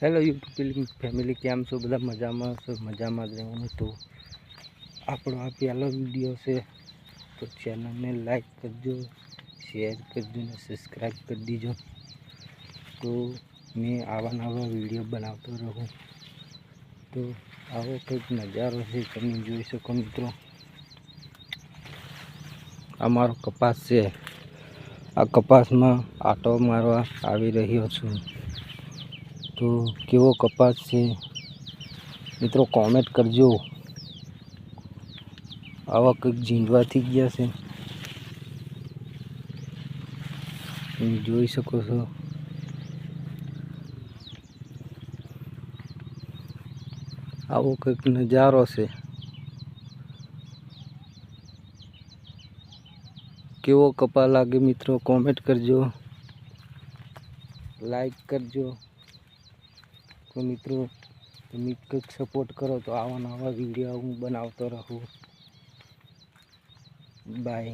Hello YouTube family केम छो बधा मजा में ज रहेवानुं। तो आपणो आ पहलो वीडियो से तो चैनल ने लाइक करजो, शेयर करजो ने सब्सक्राइब कर दीजो। तो मैं आवा नवा वीडियो बनातो रहूँ। तो आवो कंईक नजारो है तमे जोई शको मित्रों। अमारो कपास है, आ कपास में आटो मारवा आवी रह्यो छुं। तो केवो कपास है मित्रों कॉमेंट करजो। आवा कंईक झींडवा थी गया से जोई शको छो। आवो कंईक नजारो से। केवो कपा लागे मित्रों कॉमेंट करजो, लाइक करजो। तो मित्रों તમે કંઈક સપોર્ટ કરો તો આવા નવા વિડીયો હું બનાવતો રહું। બાય।